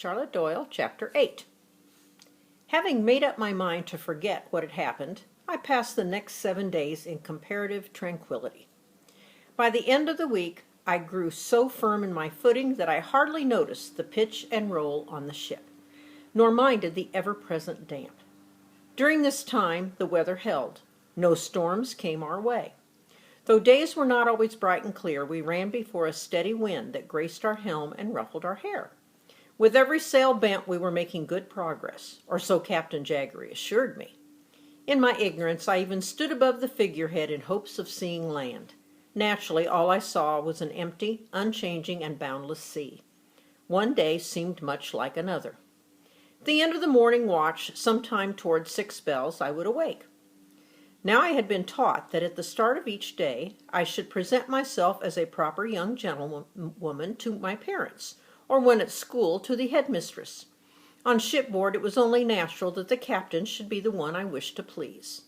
Charlotte Doyle, Chapter 8. Having made up my mind to forget what had happened, I passed the next 7 days in comparative tranquility. By the end of the week, I grew so firm in my footing that I hardly noticed the pitch and roll on the ship, nor minded the ever-present damp. During this time, the weather held. No storms came our way. Though days were not always bright and clear, we ran before a steady wind that graced our helm and ruffled our hair. With every sail bent, we were making good progress, or so Captain Jaggery assured me. In my ignorance, I even stood above the figurehead in hopes of seeing land. Naturally, all I saw was an empty, unchanging, and boundless sea. One day seemed much like another. At the end of the morning watch, sometime toward 6 bells, I would awake. Now I had been taught that at the start of each day I should present myself as a proper young gentlewoman to my parents, or when at school to the headmistress. On shipboard it was only natural that the captain should be the one I wished to please.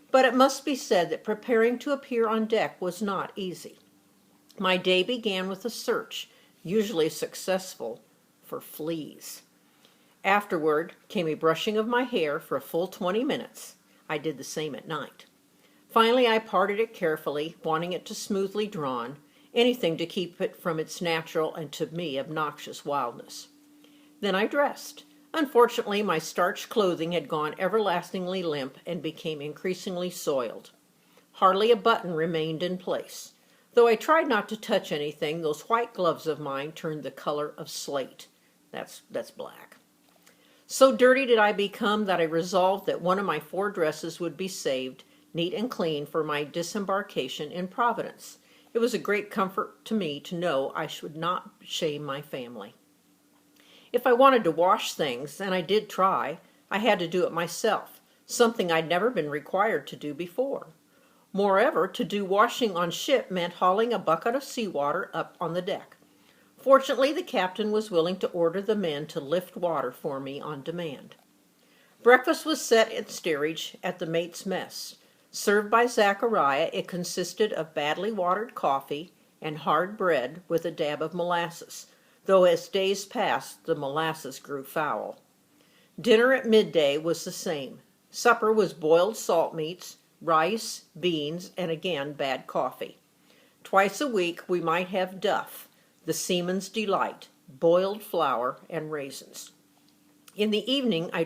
But it must be said that preparing to appear on deck was not easy. My day began with a search, usually successful, for fleas. Afterward came a brushing of my hair for a full 20 minutes. I did the same at night. Finally, I parted it carefully, wanting it to smoothly drawn, anything to keep it from its natural and to me obnoxious wildness. Then I dressed. Unfortunately, my starched clothing had gone everlastingly limp and became increasingly soiled. Hardly a button remained in place. Though I tried not to touch anything, those white gloves of mine turned the color of slate. That's black. So dirty did I become that I resolved that one of my 4 dresses would be saved, neat and clean, for my disembarkation in Providence. It was a great comfort to me to know I should not shame my family. If I wanted to wash things, and I did try, I had to do it myself, something I'd never been required to do before. Moreover, to do washing on ship meant hauling a bucket of seawater up on the deck. Fortunately, the captain was willing to order the men to lift water for me on demand. Breakfast was set in steerage at the mate's mess. Served by Zachariah, it consisted of badly watered coffee and hard bread with a dab of molasses, though as days passed, the molasses grew foul. Dinner at midday was the same. Supper was boiled salt meats, rice, beans, and again bad coffee. Twice a week we might have duff, the seaman's delight, boiled flour, and raisins. In the evening I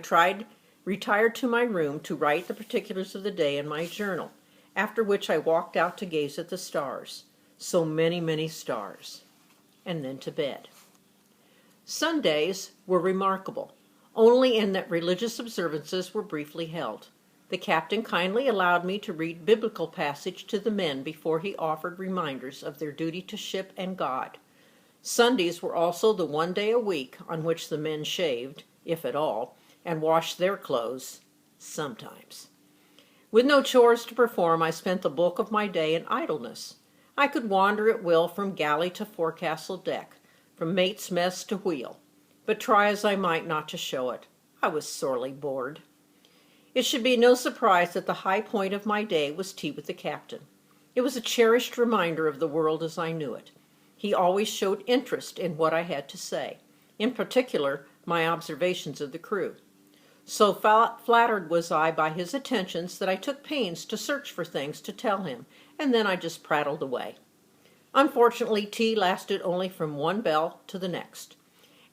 retired to my room to write the particulars of the day in my journal, after which I walked out to gaze at the stars. So many, many stars. And then to bed. Sundays were remarkable, only in that religious observances were briefly held. The captain kindly allowed me to read biblical passage to the men before he offered reminders of their duty to ship and God. Sundays were also the one day a week on which the men shaved, if at all, and washed their clothes, sometimes. With no chores to perform, I spent the bulk of my day in idleness. I could wander at will from galley to forecastle deck, from mate's mess to wheel, but try as I might not to show it, I was sorely bored. It should be no surprise that the high point of my day was tea with the captain. It was a cherished reminder of the world as I knew it. He always showed interest in what I had to say, in particular my observations of the crew. So flattered was I by his attentions that I took pains to search for things to tell him, and then I just prattled away. Unfortunately, tea lasted only from 1 bell to the next,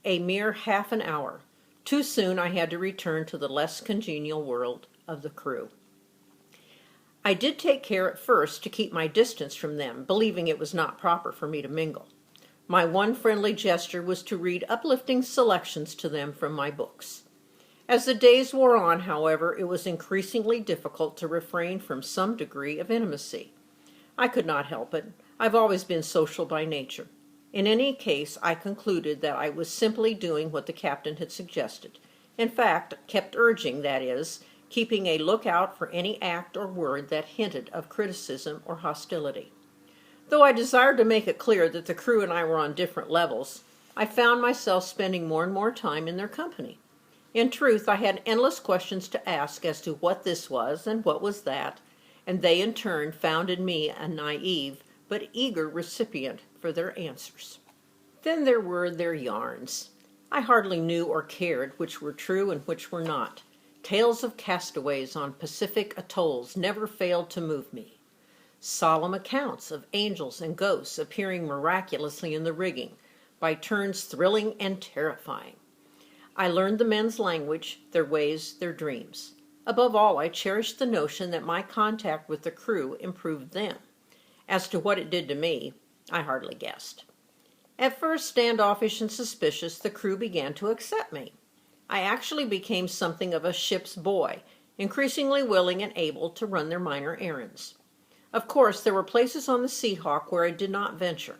a mere half an hour. Too soon I had to return to the less congenial world of the crew. I did take care at first to keep my distance from them, believing it was not proper for me to mingle. My one friendly gesture was to read uplifting selections to them from my books. As the days wore on, however, it was increasingly difficult to refrain from some degree of intimacy. I could not help it. I've always been social by nature. In any case, I concluded that I was simply doing what the captain had suggested. In fact, kept urging, that is, keeping a lookout for any act or word that hinted of criticism or hostility. Though I desired to make it clear that the crew and I were on different levels, I found myself spending more and more time in their company. In truth, I had endless questions to ask as to what this was and what was that, and they in turn found in me a naive but eager recipient for their answers. Then there were their yarns. I hardly knew or cared which were true and which were not. Tales of castaways on Pacific atolls never failed to move me. Solemn accounts of angels and ghosts appearing miraculously in the rigging, by turns thrilling and terrifying. I learned the men's language, their ways, their dreams. Above all, I cherished the notion that my contact with the crew improved them. As to what it did to me, I hardly guessed. At first standoffish and suspicious, the crew began to accept me. I actually became something of a ship's boy, increasingly willing and able to run their minor errands. Of course, there were places on the Seahawk where I did not venture.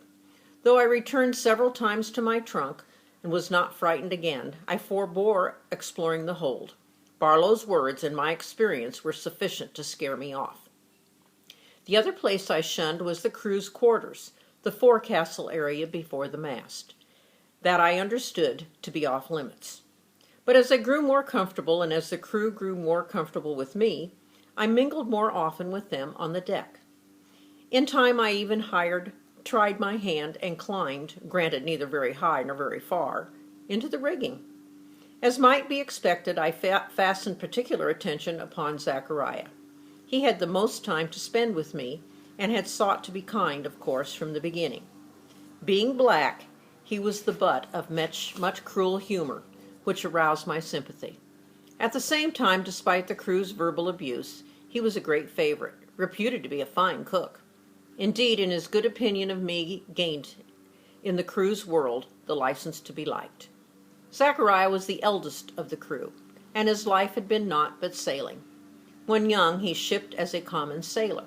Though I returned several times to my trunk and was not frightened again, I forbore exploring the hold. Barlow's words and my experience were sufficient to scare me off. The other place I shunned was the crew's quarters, the forecastle area before the mast. That I understood to be off limits. But as I grew more comfortable and as the crew grew more comfortable with me, I mingled more often with them on the deck. In time I even tried my hand and climbed, granted neither very high nor very far, into the rigging. As might be expected, I fastened particular attention upon Zachariah. He had the most time to spend with me, and had sought to be kind, of course, from the beginning. Being black, he was the butt of much cruel humor, which aroused my sympathy. At the same time, despite the crew's verbal abuse, he was a great favorite, reputed to be a fine cook. Indeed, in his good opinion of me, gained in the crew's world the license to be liked. Zachariah was the eldest of the crew, and his life had been naught but sailing. When young, he shipped as a common sailor,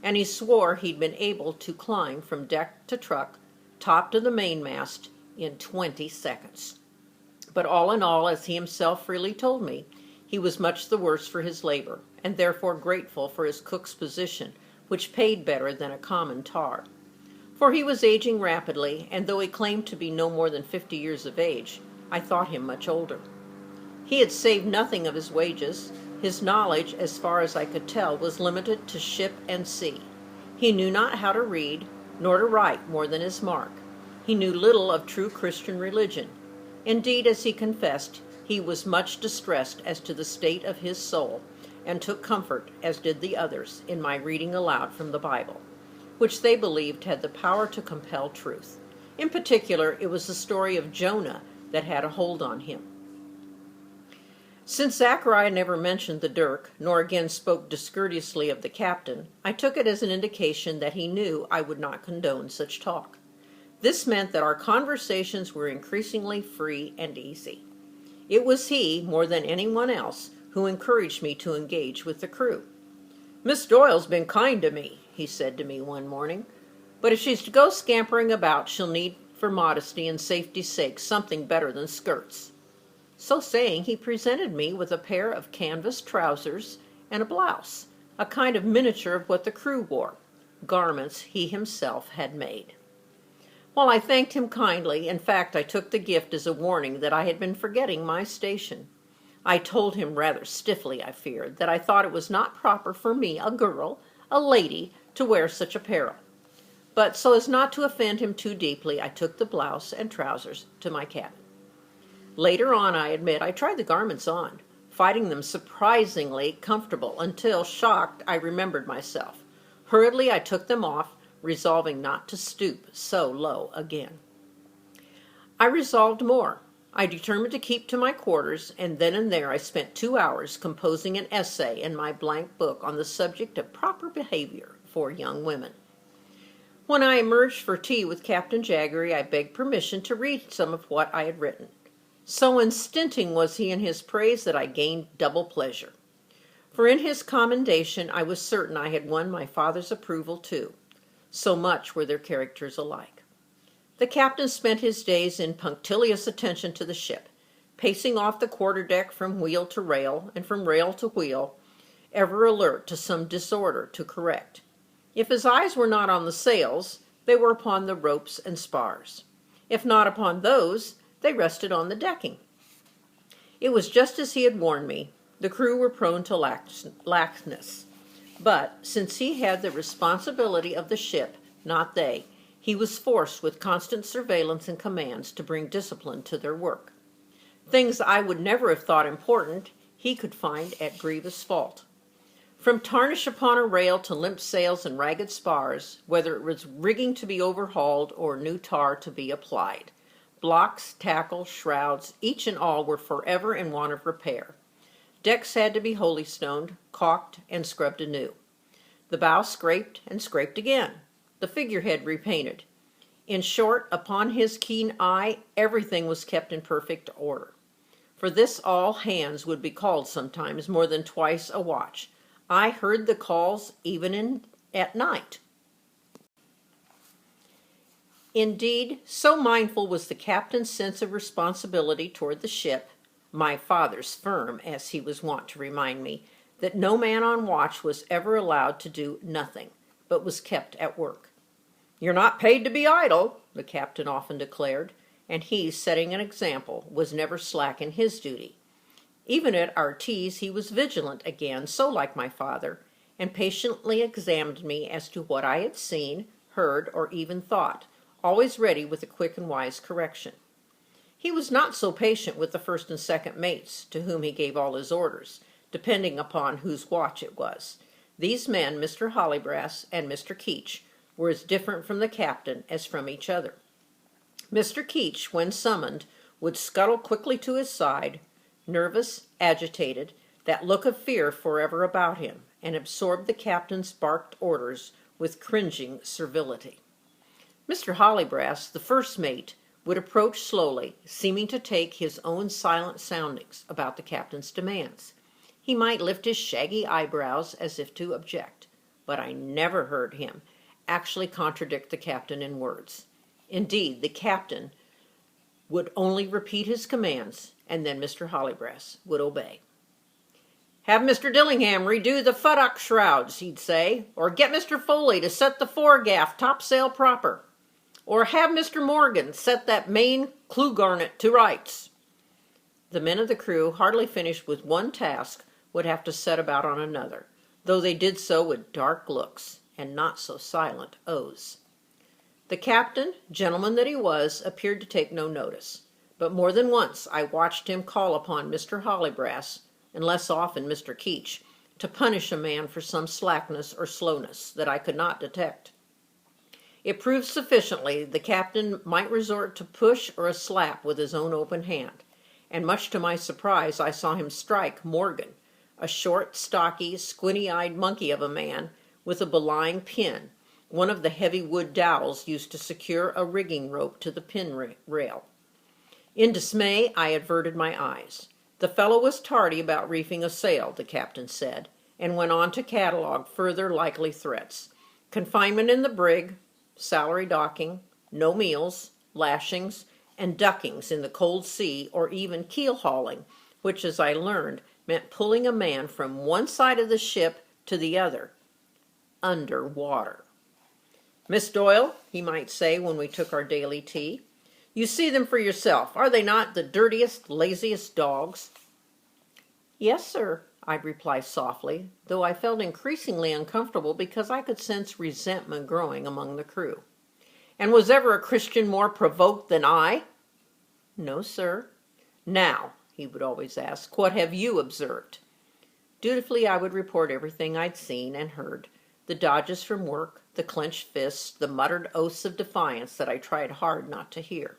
and he swore he'd been able to climb from deck to truck, top to the mainmast, in 20 seconds. But all in all, as he himself freely told me, he was much the worse for his labor, and therefore grateful for his cook's position, which paid better than a common tar. For he was aging rapidly, and though he claimed to be no more than 50 years of age, I thought him much older. He had saved nothing of his wages. His knowledge, as far as I could tell, was limited to ship and sea. He knew not how to read, nor to write more than his mark. He knew little of true Christian religion. Indeed, as he confessed, he was much distressed as to the state of his soul, and took comfort, as did the others, in my reading aloud from the Bible, which they believed had the power to compel truth. In particular, it was the story of Jonah that had a hold on him. Since Zachariah never mentioned the dirk, nor again spoke discourteously of the captain, I took it as an indication that he knew I would not condone such talk. This meant that our conversations were increasingly free and easy. It was he, more than anyone else, who encouraged me to engage with the crew. "Miss Doyle's been kind to me," he said to me one morning, "but if she's to go scampering about, she'll need, for modesty and safety's sake, something better than skirts." So saying, he presented me with a pair of canvas trousers and a blouse, a kind of miniature of what the crew wore, garments he himself had made. While I thanked him kindly, in fact, I took the gift as a warning that I had been forgetting my station. I told him rather stiffly, I feared, that I thought it was not proper for me, a girl, a lady, to wear such apparel. But so as not to offend him too deeply, I took the blouse and trousers to my cabin. Later on, I admit, I tried the garments on, finding them surprisingly comfortable until, shocked, I remembered myself. Hurriedly, I took them off, resolving not to stoop so low again. I resolved more. I determined to keep to my quarters, and then and there I spent 2 hours composing an essay in my blank book on the subject of proper behavior for young women. When I emerged for tea with Captain Jaggery, I begged permission to read some of what I had written. So unstinting was he in his praise that I gained double pleasure. For in his commendation I was certain I had won my father's approval too. So much were their characters alike. The captain spent his days in punctilious attention to the ship, pacing off the quarterdeck from wheel to rail and from rail to wheel, ever alert to some disorder to correct. If his eyes were not on the sails, they were upon the ropes and spars. If not upon those, they rested on the decking. It was just as he had warned me. The crew were prone to laxness. But since he had the responsibility of the ship, not they, he was forced with constant surveillance and commands to bring discipline to their work. Things I would never have thought important, he could find at grievous fault. From tarnish upon a rail to limp sails and ragged spars, whether it was rigging to be overhauled or new tar to be applied, blocks, tackle, shrouds, each and all were forever in want of repair. Decks had to be holystoned, caulked, and scrubbed anew. The bow scraped and scraped again, the figurehead repainted. In short, upon his keen eye, everything was kept in perfect order. For this all hands would be called sometimes more than twice a watch. I heard the calls even at night. Indeed, so mindful was the captain's sense of responsibility toward the ship, my father's firm, as he was wont to remind me, that no man on watch was ever allowed to do nothing, but was kept at work. "You're not paid to be idle," the captain often declared, and he, setting an example, was never slack in his duty. Even at our teas he was vigilant again, so like my father, and patiently examined me as to what I had seen, heard, or even thought, always ready with a quick and wise correction. He was not so patient with the first and second mates, to whom he gave all his orders, depending upon whose watch it was. These men, Mr. Hollybrass and Mr. Keach, were as different from the captain as from each other. Mr. Keach, when summoned, would scuttle quickly to his side, nervous, agitated, that look of fear forever about him, and absorbed the captain's barked orders with cringing servility. Mr. Hollybrass, the first mate, would approach slowly, seeming to take his own silent soundings about the captain's demands. He might lift his shaggy eyebrows as if to object, but I never heard him actually contradict the captain in words. Indeed, the captain would only repeat his commands, and then Mr. Hollybrass would obey. "Have Mr. Dillingham redo the futtock shrouds," he'd say, "or get Mr. Foley to set the foregaff topsail proper, or have Mr. Morgan set that main clew garnet to rights." The men of the crew, hardly finished with one task, would have to set about on another, though they did so with dark looks and not so silent oaths. The captain, gentleman that he was, appeared to take no notice, but more than once I watched him call upon Mr. Hollybrass, and less often Mr. Keach, to punish a man for some slackness or slowness that I could not detect. It proved sufficiently the captain might resort to push or a slap with his own open hand, and much to my surprise I saw him strike Morgan, a short, stocky, squinty-eyed monkey of a man, with a belaying pin, one of the heavy wood dowels used to secure a rigging rope to the pin rail. In dismay, I averted my eyes. The fellow was tardy about reefing a sail, the captain said, and went on to catalogue further likely threats: confinement in the brig, salary docking, no meals, lashings, and duckings in the cold sea, or even keel hauling, which, as I learned, meant pulling a man from one side of the ship to the other, under water. "Miss Doyle," he might say when we took our daily tea, "you see them for yourself. Are they not the dirtiest, laziest dogs?" "Yes, sir," I'd reply softly, though I felt increasingly uncomfortable because I could sense resentment growing among the crew. "And was ever a Christian more provoked than I?" "No, sir." "Now," he would always ask, "what have you observed?" Dutifully I would report everything I'd seen and heard, the dodges from work, the clenched fists, the muttered oaths of defiance that I tried hard not to hear.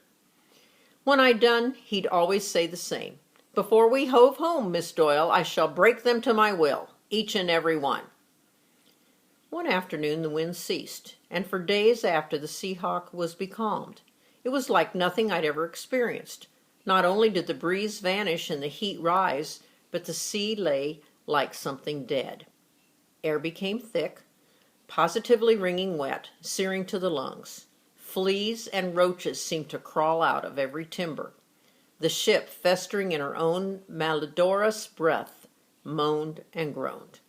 When I'd done, he'd always say the same: "Before we hove home, Miss Doyle, I shall break them to my will, each and every one." One afternoon the wind ceased, and for days after the Seahawk was becalmed. It was like nothing I'd ever experienced. Not only did the breeze vanish and the heat rise, but the sea lay like something dead. Air became thick, positively wringing wet, searing to the lungs. Fleas and roaches seemed to crawl out of every timber. The ship, festering in her own malodorous breath, moaned and groaned.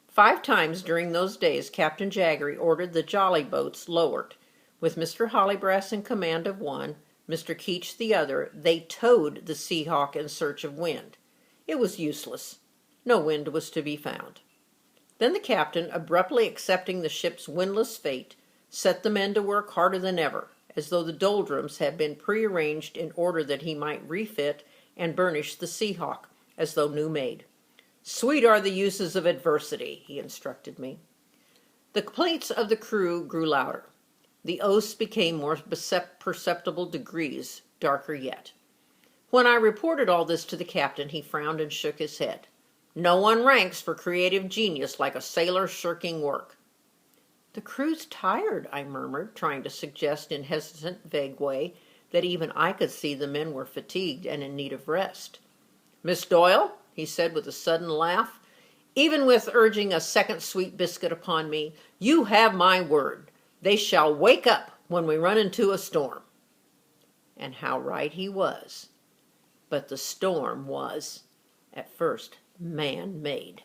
5 times during those days Captain Jaggery ordered the jolly boats lowered. With Mr. Hollybrass in command of one, Mr. Keach the other, they towed the Seahawk in search of wind. It was useless. No wind was to be found. Then the captain, abruptly accepting the ship's windless fate, set the men to work harder than ever, as though the doldrums had been prearranged in order that he might refit and burnish the Seahawk, as though new made. "Sweet are the uses of adversity," he instructed me. The complaints of the crew grew louder. The oaths became more perceptible degrees, darker yet. When I reported all this to the captain, he frowned and shook his head. "No one ranks for creative genius like a sailor shirking work." "The crew's tired," I murmured, trying to suggest in hesitant, vague way that even I could see the men were fatigued and in need of rest. "Miss Doyle," he said with a sudden laugh, "even with urging a second sweet biscuit upon me, you have my word. They shall wake up when we run into a storm." And how right he was. But the storm was, at first, man-made.